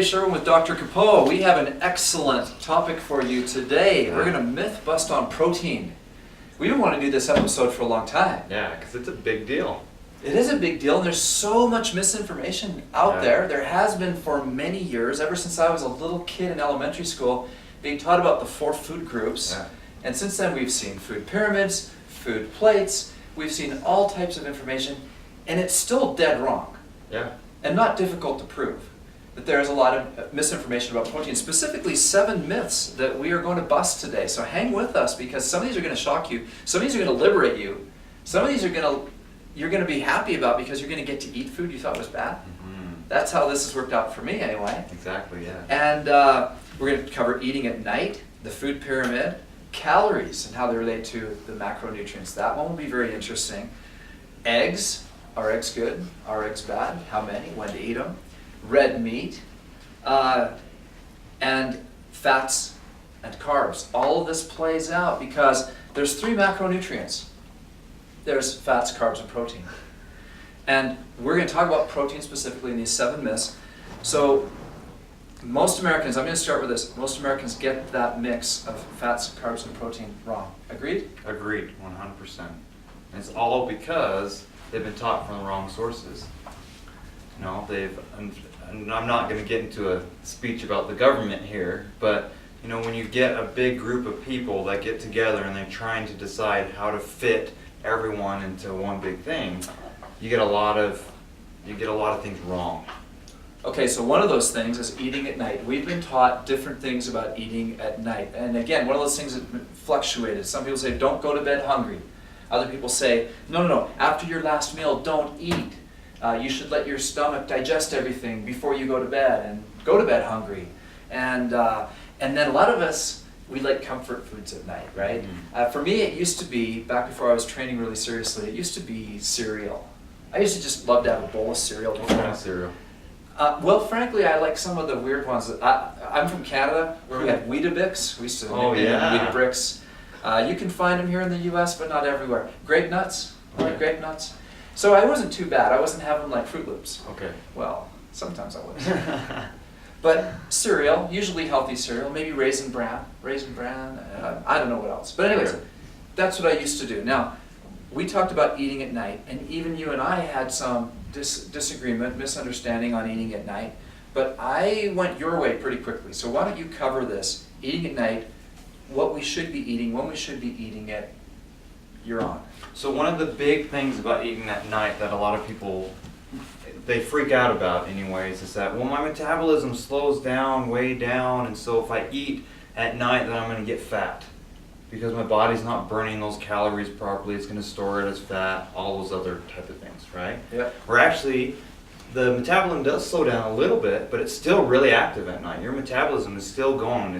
Sherwin with Dr. Kepo'o. We have an excellent topic for you today. We're going to myth bust on protein. We've been wanting to do this episode for a long time. Yeah, because it's a big deal. It is a big deal, and there's so much misinformation out there. There has been for many years, ever since I was a little kid in elementary school, being taught about the 4 food groups. Yeah. And since then we've seen food pyramids, food plates, we've seen all types of information, and it's still dead wrong. Yeah. And not difficult to prove. That there's a lot of misinformation about protein, specifically 7 myths that we are going to bust today. So hang with us, because some of these are going to shock you, some of these are going to liberate you, some of these are you're going to be happy about because you're going to get to eat food you thought was bad. Mm-hmm. That's how this has worked out for me anyway. Exactly, yeah. And we're going to cover eating at night, the food pyramid, calories and how they relate to the macronutrients. That one will be very interesting. Eggs, are eggs good? Are eggs bad? How many? When to eat them? Red meat, and fats and carbs. All of this plays out because there's 3 macronutrients. There's fats, carbs, and protein. And we're going to talk about protein specifically in these 7 myths. So most Americans, I'm going to start with this, most Americans get that mix of fats, carbs, and protein wrong. Agreed? Agreed, 100%. And it's all because they've been taught from the wrong sources. You know, and I'm not going to get into a speech about the government here, but you know, when you get a big group of people that get together and they're trying to decide how to fit everyone into one big thing, you get a lot of things wrong. Okay, so one of those things is eating at night. We've been taught different things about eating at night. And again, one of those things that fluctuated. Some people say, don't go to bed hungry. Other people say, no, after your last meal, don't eat. You should let your stomach digest everything before you go to bed and go to bed hungry. And then a lot of us, we like comfort foods at night, right? Mm-hmm. For me, it used to be, back before I was training really seriously, it used to be cereal. I used to just love to have a bowl of cereal. What kind of cereal? Well, frankly, I like some of the weird ones. I'm from Canada, where we had Weetabix. We used to make Weetabricks. You can find them here in the U.S., but not everywhere. Grape nuts. I like grape nuts. So I wasn't too bad. I wasn't having like Fruit Loops. Okay. Well, sometimes I was. But cereal, usually healthy cereal, maybe Raisin Bran. I don't know what else. But anyways, that's what I used to do. Now, we talked about eating at night, and even you and I had some disagreement, misunderstanding on eating at night. But I went your way pretty quickly. So why don't you cover this, eating at night, what we should be eating, when we should be eating it. You're on. So one of the big things about eating at night that a lot of people, they freak out about anyways, is that, well, my metabolism slows down, way down, and so if I eat at night, then I'm going to get fat. Because my body's not burning those calories properly, it's going to store it as fat, all those other type of things, right? Yeah. Where actually, the metabolism does slow down a little bit, but it's still really active at night. Your metabolism is still going,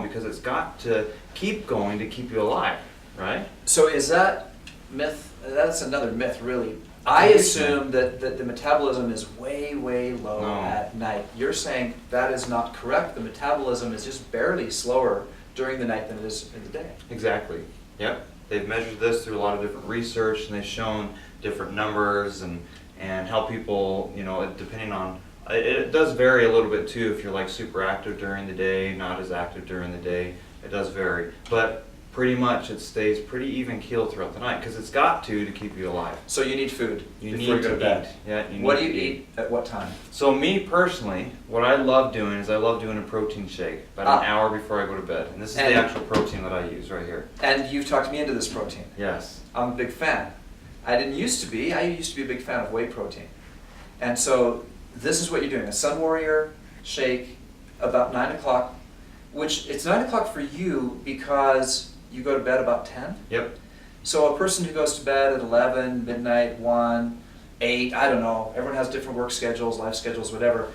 because it's got to keep going to keep you alive, right? So is that myth, that's another myth really. I assume that the metabolism is way low at night. You're saying that is not correct. The metabolism is just barely slower during the night than it is in the day. Exactly. Yep. They've measured this through a lot of different research, and they've shown different numbers and how people, you know, depending on, it does vary a little bit too if you're like super active during the day, not as active during the day. It does vary. But pretty much it stays pretty even keeled throughout the night because it's got to keep you alive. So you need food before you go to bed. Yeah. What do you eat at what time? So me personally, what I love doing is I love doing a protein shake about an hour before I go to bed. And this is the actual protein that I use right here. And you've talked me into this protein. Yes. I'm a big fan. I used to be a big fan of whey protein. And so this is what you're doing, a Sun Warrior shake about 9 o'clock, which it's 9 o'clock for you because you go to bed about 10? Yep. So a person who goes to bed at 11, midnight, 1, 8, I don't know, everyone has different work schedules, life schedules, whatever.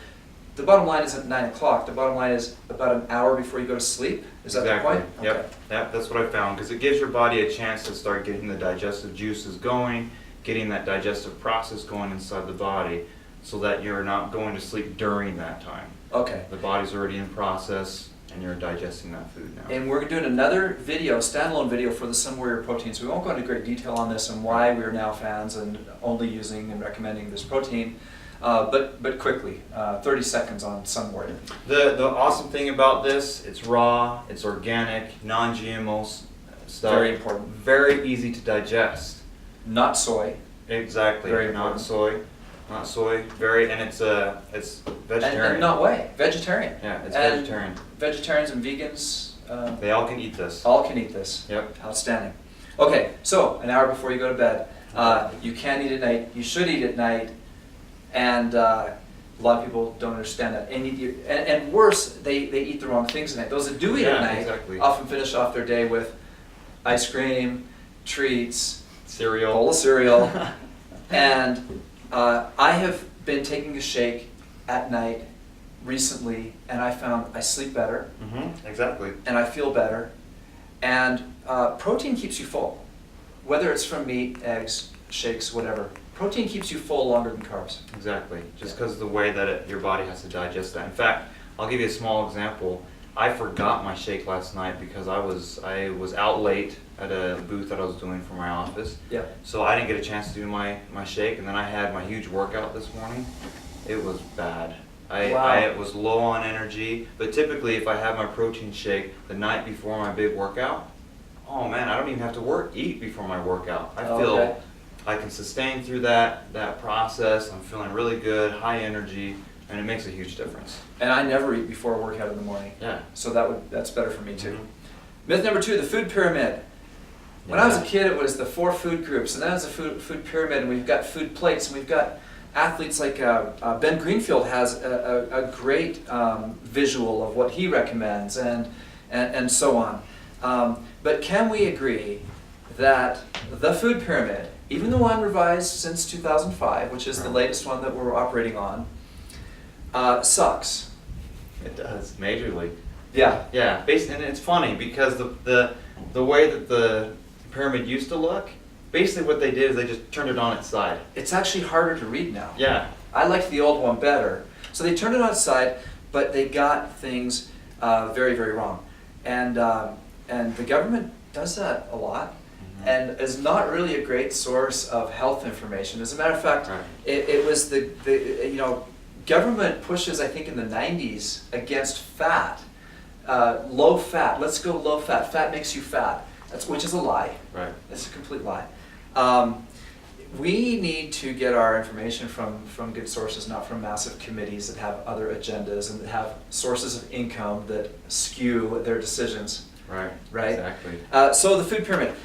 The bottom line isn't 9 o'clock, the bottom line is about an hour before you go to sleep. Is that the point? Yep. Okay. Yep, that's what I found, because it gives your body a chance to start getting the digestive juices going, getting that digestive process going inside the body, so that you're not going to sleep during that time. Okay. The body's already in process, and you're digesting that food now. And we're doing another video, standalone video for the Sun Warrior protein, so we won't go into great detail on this and why we're now fans and only using and recommending this protein. but quickly, 30 seconds on Sun Warrior. The awesome thing about this, it's raw, it's organic, non-GMO stuff. Very important. Very easy to digest. Not soy. Exactly. Very not important. not soy. Very, and it's vegetarian. And not whey, vegetarian. Yeah, it's And vegetarian. Vegetarians and vegans, They all can eat this. all can eat this. Yep. Outstanding. Okay, so an hour before you go to bed, you can eat at night. You should eat at night, and a lot of people don't understand that. And worse, they eat the wrong things at night. Those that do eat at night exactly. often finish off their day with ice cream, treats, Cereal. bowl of cereal, and I have been taking a shake at night recently, and I found I sleep better, Exactly. and I feel better, and protein keeps you full, whether it's from meat, eggs, shakes, whatever. Protein keeps you full longer than carbs. Exactly. Just because of the way that your body has to digest that. In fact, I'll give you a small example. I forgot my shake last night because I was out late at a booth that I was doing for my office. Yeah. So I didn't get a chance to do my shake, and then I had my huge workout this morning. It was bad. I was low on energy, but typically if I have my protein shake the night before my big workout, oh man, I don't even have to eat before my workout. I feel I can sustain through that process. I'm feeling really good, high energy, and it makes a huge difference. And I never eat before a workout in the morning. Yeah. So that's better for me too. Mhm. Myth number 2, the food pyramid. When I was a kid, it was the 4 food groups, and then it's a food pyramid, and we've got food plates, and we've got athletes like Ben Greenfield has a great visual of what he recommends, and so on. But can we agree that the food pyramid, even the one revised since 2005, which is the latest one that we're operating on, sucks? It does, majorly. Yeah. Yeah, and it's funny because the way that the pyramid used to look, basically what they did is they just turned it on its side. It's actually harder to read now. Yeah. I liked the old one better. So they turned it on its side, but they got things very, very wrong. And the government does that a lot, and is not really a great source of health information. As a matter of fact, it was the government pushes, I think in the 90s, against fat, low fat. Let's go low fat. Fat makes you fat. Which is a lie. Right. It's a complete lie. We need to get our information from good sources, not from massive committees that have other agendas and that have sources of income that skew their decisions. Right. Right? Exactly. So the food pyramid.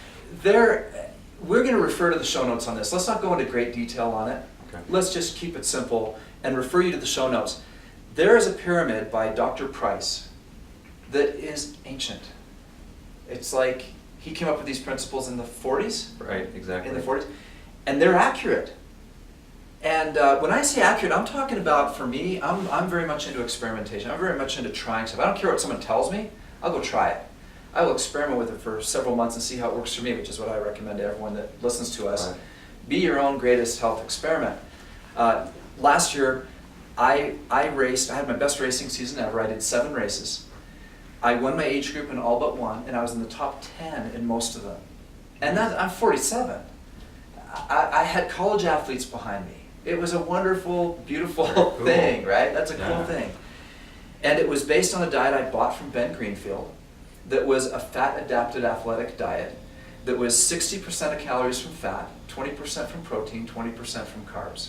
We're going to refer to the show notes on this. Let's not go into great detail on it. Okay. Let's just keep it simple and refer you to the show notes. There is a pyramid by Dr. Price that is ancient. It's like he came up with these principles in the 40s. Right, exactly. In the 40s. And they're accurate. And when I say accurate, I'm talking about, for me, I'm very much into experimentation. I'm very much into trying stuff. I don't care what someone tells me. I'll go try it. I will experiment with it for several months and see how it works for me, which is what I recommend to everyone that listens to us. Right. Be your own greatest health experiment. Last year, I raced. I had my best racing season ever. I did 7 races. I won my age group in all but one, and I was in the top 10 in most of them. And I'm 47. I had college athletes behind me. It was a wonderful, beautiful Cool. thing, right? That's a cool thing. And it was based on a diet I bought from Ben Greenfield that was a fat-adapted athletic diet that was 60% of calories from fat, 20% from protein, 20% from carbs.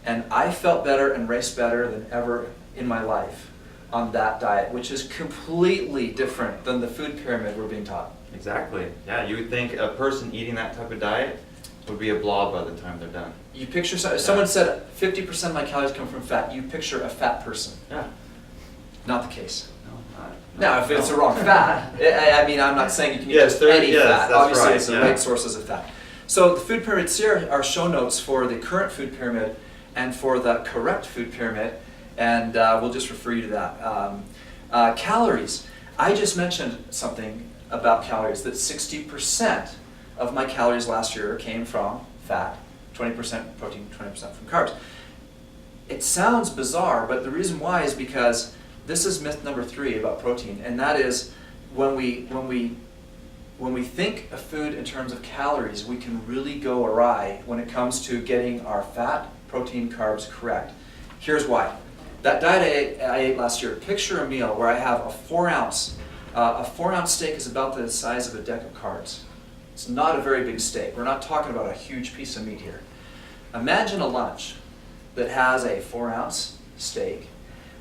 And I felt better and raced better than ever in my life on that diet, which is completely different than the food pyramid we're being taught. Exactly. Yeah, you would think a person eating that type of diet would be a blob by the time they're done. You picture, someone said 50% of my calories come from fat, you picture a fat person. Yeah. Not the case. No, Now, if it's the wrong fat, I mean, I'm not saying you can eat Yes, just any yes, fat. that's Obviously, right, it's the yeah. right sources of fat. So the food pyramids here are show notes for the current food pyramid and for the correct food pyramid, and we'll just refer you to that. Calories. I just mentioned something about calories, that 60% of my calories last year came from fat, 20% protein, 20% from carbs. It sounds bizarre, but the reason why is because this is myth number 3 about protein, and that is when we think of food in terms of calories, we can really go awry when it comes to getting our fat, protein, carbs correct. Here's why. That diet I ate last year, picture a meal where I have a 4-ounce steak is about the size of a deck of cards. It's not a very big steak. We're not talking about a huge piece of meat here. Imagine a lunch that has a 4-ounce steak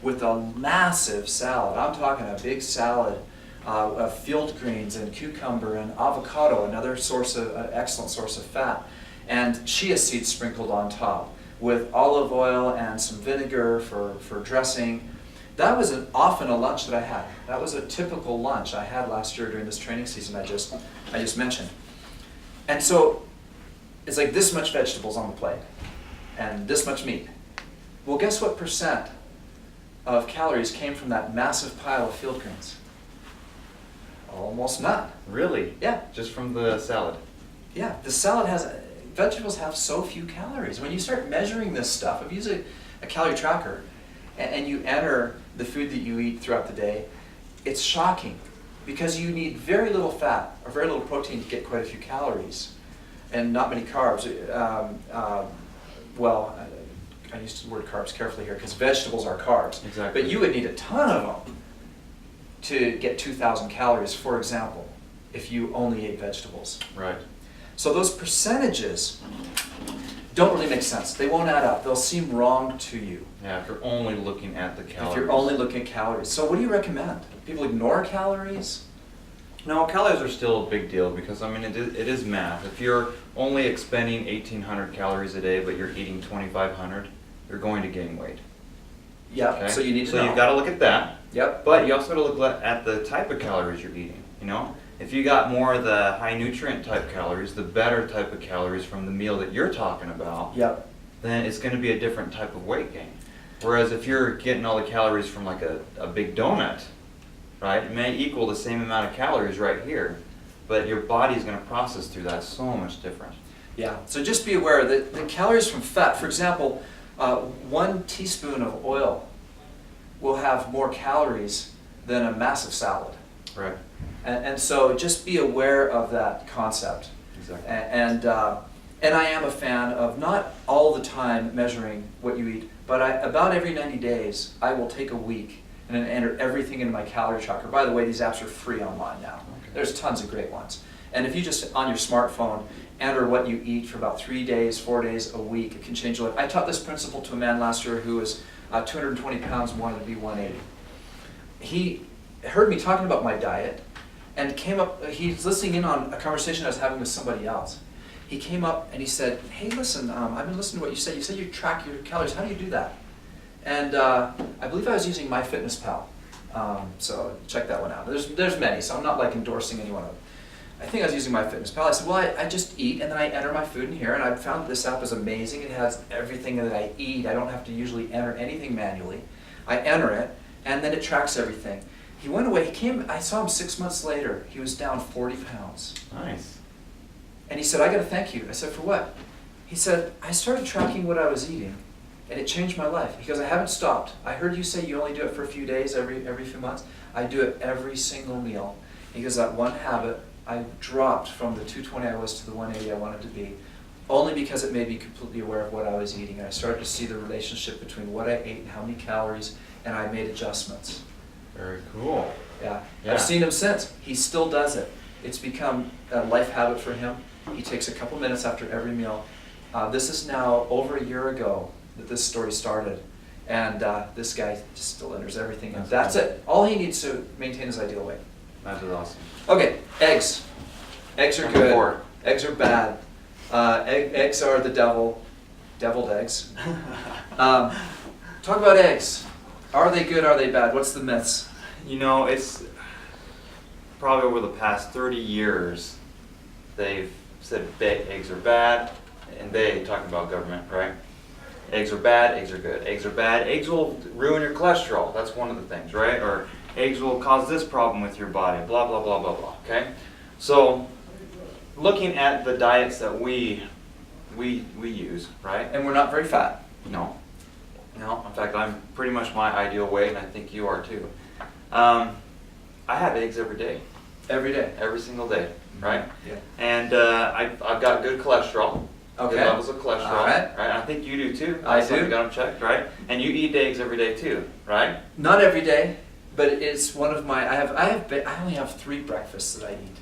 with a massive salad. I'm talking a big salad of field greens and cucumber and avocado, another excellent source of fat, and chia seeds sprinkled on top with olive oil and some vinegar for dressing. That was often a lunch that I had. That was a typical lunch I had last year during this training season I just mentioned. And so it's like this much vegetables on the plate and this much meat. Well, guess what percent of calories came from that massive pile of field greens? Almost none. Really? Yeah. Just from the salad? Yeah, vegetables have so few calories. When you start measuring this stuff, if you use a calorie tracker and you enter the food that you eat throughout the day, it's shocking because you need very little fat or very little protein to get quite a few calories and not many carbs. I use the word carbs carefully here because vegetables are carbs. Exactly. But you would need a ton of them to get 2,000 calories, for example, if you only ate vegetables. Right. So those percentages don't really make sense. They won't add up. They'll seem wrong to you. Yeah, if you're only looking at the calories. If you're only looking at calories. So what do you recommend? People ignore calories? No, calories are still a big deal because, I mean, it is math. If you're only expending 1,800 calories a day but you're eating 2,500, you're going to gain weight. Yep, Okay? so you need to know. So you've got to look at that. Yep. But you also got to look at the type of calories you're eating, you know? If you got more of the high nutrient type calories, the better type of calories from the meal that you're talking about, Yep. then it's going to be a different type of weight gain. Whereas if you're getting all the calories from like a big donut, right, it may equal the same amount of calories right here, but your body's going to process through that so much different. Yeah, so just be aware that the calories from fat, for example, 1 teaspoon of oil will have more calories than a massive salad. Right. And so just be aware of that concept. Exactly. And I am a fan of not all the time measuring what you eat, but about every 90 days, I will take a week and then enter everything into my calorie tracker. By the way, these apps are free online now. Okay. There's tons of great ones. And if you just, on your smartphone, enter what you eat for about 3 days, 4 days, a week, it can change your life. I taught this principle to a man last year who was 220 pounds and wanted to be 180. He heard me talking about my diet and came up, he's listening in on a conversation I was having with somebody else. He came up and he said, hey, listen, I've been listening to what you said. You said you track your calories. How do you do that? And I believe I was using MyFitnessPal. So check that one out. There's many, so I'm not like endorsing any one of them. I think I was using MyFitnessPal. I said, well, I just eat and then I enter my food in here, and I found this app is amazing. It has everything that I eat. I don't have to usually enter anything manually. I enter it, and then it tracks everything. He went away. He came. I saw him 6 months later. He was down 40 pounds. Nice. And he said, I got to thank you. I said, for what? He said, I started tracking what I was eating, and it changed my life. He goes, I haven't stopped. I heard you say you only do it for a few days, every few months. I do it every single meal. He goes, that one habit, I dropped from the 220 I was to the 180 I wanted to be, only because it made me completely aware of what I was eating. And I started to see the relationship between what I ate and how many calories, and I made adjustments. Very cool. Yeah. Yeah. I've seen him since. He still does it. It's become a life habit for him. He takes a couple minutes after every meal. This is now over a year ago that this story started. And this guy just still enters everything. And that's it. All he needs to maintain his ideal weight. That is awesome. Okay, eggs. Eggs are Number good. 4. Eggs are bad. Eggs are the devil. Deviled eggs. Talk about eggs. Are they good? Are they bad? What's the myths? You know, it's probably over the past 30 years, they've said eggs are bad, and they talking about government, right? Eggs are bad, eggs are good. Eggs are bad, eggs will ruin your cholesterol. That's one of the things, right? Or eggs will cause this problem with your body, blah, blah, blah, blah, blah, okay? So, looking at the diets that we use, right? And we're not very fat. No. No, in fact, I'm pretty much my ideal weight, and I think you are too. I have eggs every day. Every day. Every single day, right? Yeah. And I've got good cholesterol. Okay. Good levels of cholesterol. All right. I think you do too. I That's why do. You got them checked, right? And you eat eggs every day too, right? Not every day, but it's one of my. I only have 3 breakfasts that I eat,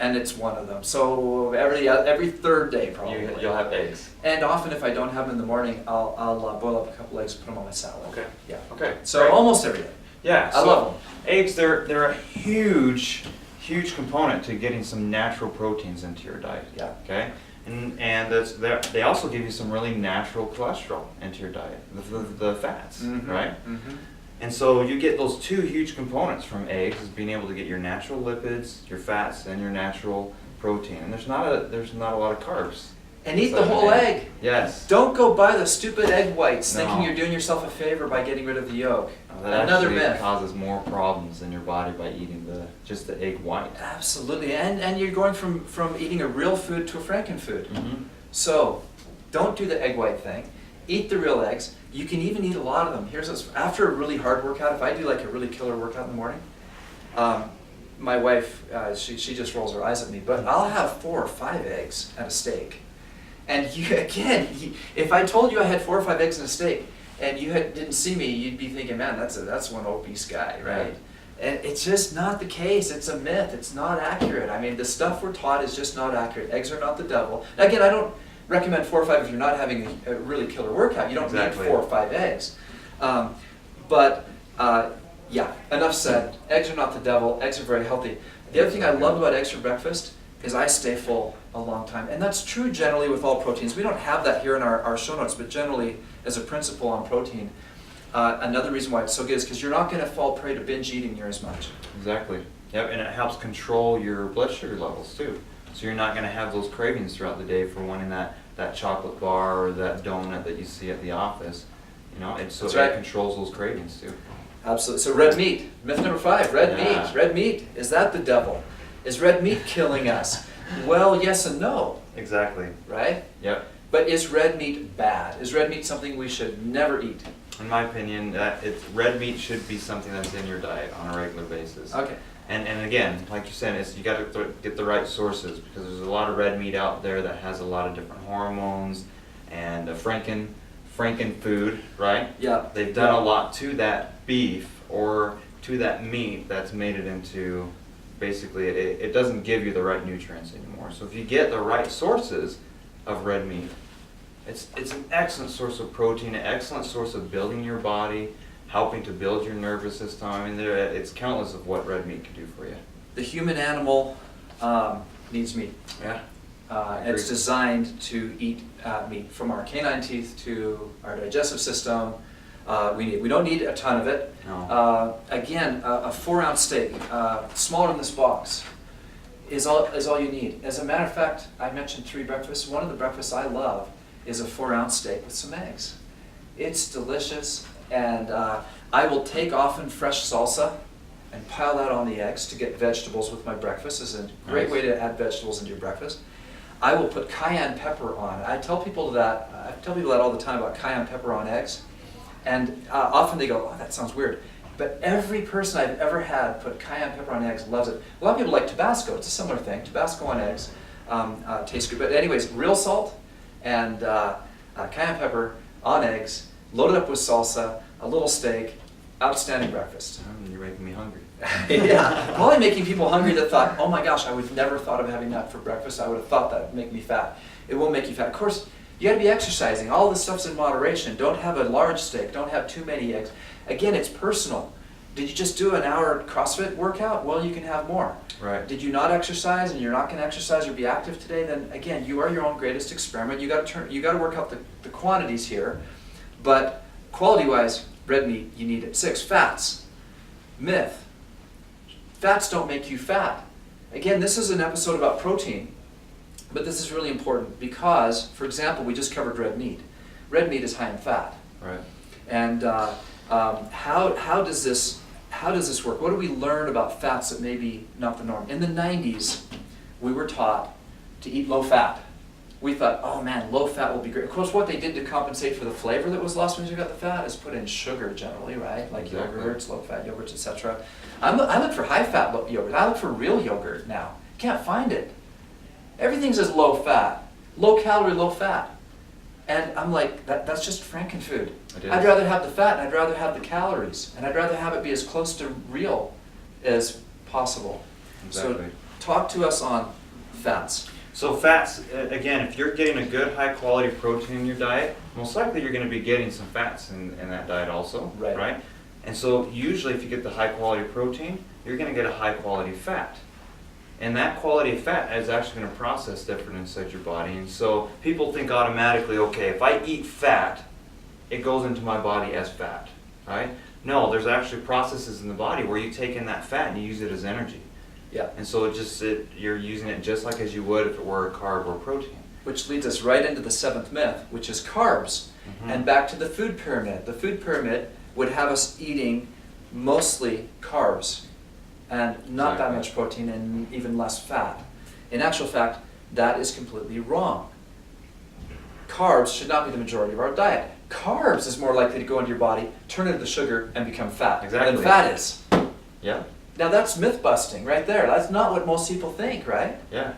and it's one of them. So every third day probably. You'll have eggs. And often, if I don't have them in the morning, I'll boil up a couple eggs, put them on my salad. Okay. Yeah. Okay. So great. almost every day. Yeah. I love them. Eggs, they're a huge component to getting some natural proteins into your diet. Yeah. Okay. And they also give you some really natural cholesterol into your diet, the fats, Mhm, right? mhm. And so you get those 2 huge components from eggs, is being able to get your natural lipids, your fats, and your natural protein. And there's not a lot of carbs. And eat the inside whole an egg. Yes. Don't go buy the stupid egg whites No. thinking you're doing yourself a favor by getting rid of the yolk. That Another actually myth. causes more problems in your body by eating just the egg white. Absolutely, and you're going from eating a real food to a frankenfood. Mm-hmm. So, don't do the egg white thing. Eat the real eggs. You can even eat a lot of them. Here's this, after a really hard workout, if I do like a really killer workout in the morning, my wife, she just rolls her eyes at me, but I'll have 4 or 5 eggs and a steak. And if I told you I had 4 or 5 eggs and a steak, and you didn't see me, you'd be thinking, man, that's one obese guy, right? And it's just not the case. It's a myth. It's not accurate. I mean, the stuff we're taught is just not accurate. Eggs are not the devil. Again, I don't recommend 4 or 5 if you're not having a really killer workout. You don't Exactly. need 4 or 5 eggs. Yeah, enough said. Eggs are not the devil. Eggs are very healthy. The other thing I love about eggs for breakfast is I stay full a long time. And that's true generally with all proteins. We don't have that here in our show notes, but generally as a principle on protein, another reason why it's so good is because you're not going to fall prey to binge eating near as much. Exactly. Yep, and it helps control your blood sugar levels too. So you're not going to have those cravings throughout the day for wanting that chocolate bar or that donut that you see at the office. That's right. It controls those cravings too. Absolutely. So red meat, myth number 5, red Yeah. meat. Red meat, is that the devil? Is red meat killing us? Well, yes and no, Exactly. right? Yep. But is red meat bad? Is red meat something we should never eat? In my opinion, red meat should be something that's in your diet on a regular basis. Okay. And again, like you said, you got to get the right sources, because there's a lot of red meat out there that has a lot of different hormones and franken food, right? Yeah. They've done a lot to that beef or to that meat that's made it into, basically, it doesn't give you the right nutrients anymore. So if you get the right sources of red meat, it's an excellent source of protein, an excellent source of building your body, helping to build your nervous system. I mean, it's countless of what red meat can do for you. The human animal needs meat. Yeah. It's designed to eat meat. From our canine teeth to our digestive system, we don't need a ton of it. No. Again, a 4-ounce steak, smaller than this box, is all you need. As a matter of fact, I mentioned 3 breakfasts. One of the breakfasts I love is a 4-ounce steak with some eggs. It's delicious, and I will take often fresh salsa and pile that on the eggs to get vegetables with my breakfast. It's a great way to add vegetables into your breakfast. I will put cayenne pepper on. I tell people that all the time about cayenne pepper on eggs, and often they go, "Oh, that sounds weird." But every person I've ever had put cayenne pepper on eggs loves it. A lot of people like Tabasco. It's a similar thing. Tabasco on eggs tastes good. But anyways, real salt and cayenne pepper on eggs, loaded up with salsa, a little steak, outstanding breakfast. You're making me hungry. Yeah, probably making people hungry that thought, oh my gosh, I would never thought of having that for breakfast. I would have thought that would make me fat. It won't make you fat. Of course, you got to be exercising. All this stuff's in moderation. Don't have a large steak. Don't have too many eggs. Again, it's personal. Did you just do an hour CrossFit workout? Well, you can have more. Right. Did you not exercise and you're not going to exercise or be active today? Then again, you are your own greatest experiment. You got to work out the quantities here, but quality-wise, red meat, you need it. 6, fats. Myth. Fats don't make you fat. Again, this is an episode about protein, but this is really important because, for example, we just covered red meat. Red meat is high in fat. Right. And how does this work? What do we learn about fats that may be not the norm? In the 90s, we were taught to eat low fat. We thought, oh man, low fat will be great. Of course, what they did to compensate for the flavor that was lost when you got the fat is put in sugar generally, right? Like Exactly. yogurts, low-fat yogurts, etc. I look for high-fat yogurt. I look for real yogurt now. Can't find it. Everything says low-fat. low calorie, low fat. And I'm like, that's just Frankenfood. It is. I'd rather have the fat, and I'd rather have the calories, and I'd rather have it be as close to real as possible. Exactly. So talk to us on fats. So fats, again, if you're getting a good high quality protein in your diet, most likely you're going to be getting some fats in that diet also, Right. And so usually if you get the high quality protein, you're going to get a high quality fat. And that quality of fat is actually going to process different inside your body. And so people think automatically, okay, if I eat fat, it goes into my body as fat, right? No, there's actually processes in the body where you take in that fat and you use it as energy. Yeah. And so you're using it just like as you would if it were a carb or protein. Which leads us right into the seventh myth, which is carbs. Mhm. And back to the food pyramid. The food pyramid would have us eating mostly carbs and not that Exactly. much protein and even less fat. In actual fact, that is completely wrong. Carbs should not be the majority of our diet. Carbs is more likely to go into your body, turn into the sugar, and become fat Exactly. than fat is. Yeah, Now that's myth busting right there. That's not what most people think, right? yeah.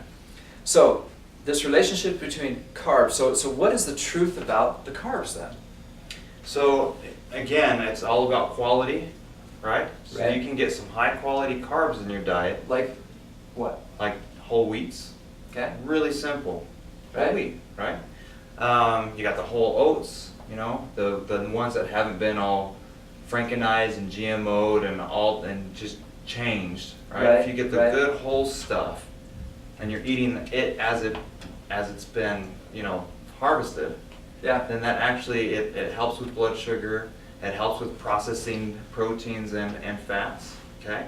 So this relationship between carbs, so what is the truth about the carbs then? So again, it's all about quality, right? So Right. you can get some high quality carbs in your diet, Like what? like whole wheats. Okay? Really simple. Right. Whole wheat, right? You got the whole oats, the ones that haven't been all Frankenized and GMO'd and just changed, right? Right, If you get the right. good whole stuff and you're eating it as it's been, harvested, Yeah. then that actually it helps with blood sugar, it helps with processing proteins and fats, okay?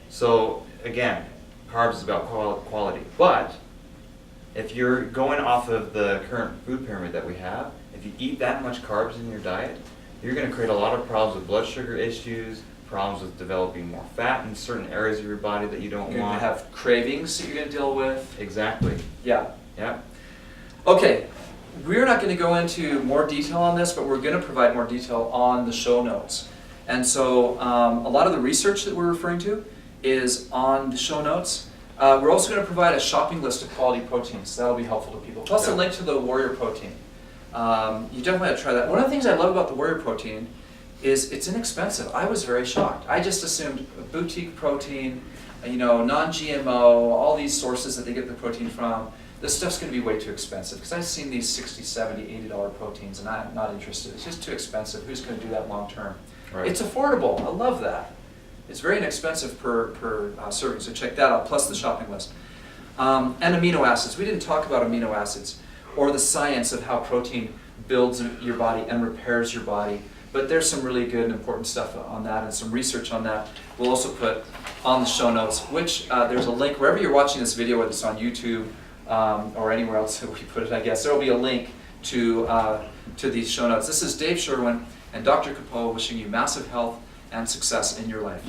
So again, carbs is about quality, but if you're going off of the current food pyramid that we have, if you eat that much carbs in your diet, you're going to create a lot of problems with blood sugar issues, problems with developing more fat in certain areas of your body that you don't You're going want. to have cravings that you're going to deal with. Exactly. Yeah. Yeah. Okay, we're not going to go into more detail on this, but we're going to provide more detail on the show notes. And so a lot of the research that we're referring to is on the show notes. We're also going to provide a shopping list of quality proteins. That'll be helpful to people. Plus a Yeah. link to the Warrior Protein. You definitely have to try that. One of the things I love about the Warrior Protein is it's inexpensive. I was very shocked. I just assumed boutique protein, non-GMO, all these sources that they get the protein from. This stuff's going to be way too expensive because I've seen these $60, $70, $80 proteins and I'm not interested. It's just too expensive. Who's going to do that long term? Right. It's affordable. I love that. It's very inexpensive per serving, so check that out, plus the shopping list. And amino acids. We didn't talk about amino acids or the science of how protein builds your body and repairs your body. But there's some really good and important stuff on that and some research on that we'll also put on the show notes, which there's a link wherever you're watching this video, whether it's on YouTube or anywhere else that we put it, I guess. There will be a link to these show notes. This is Dave Sherwin and Dr. Kepo'o wishing you massive health and success in your life.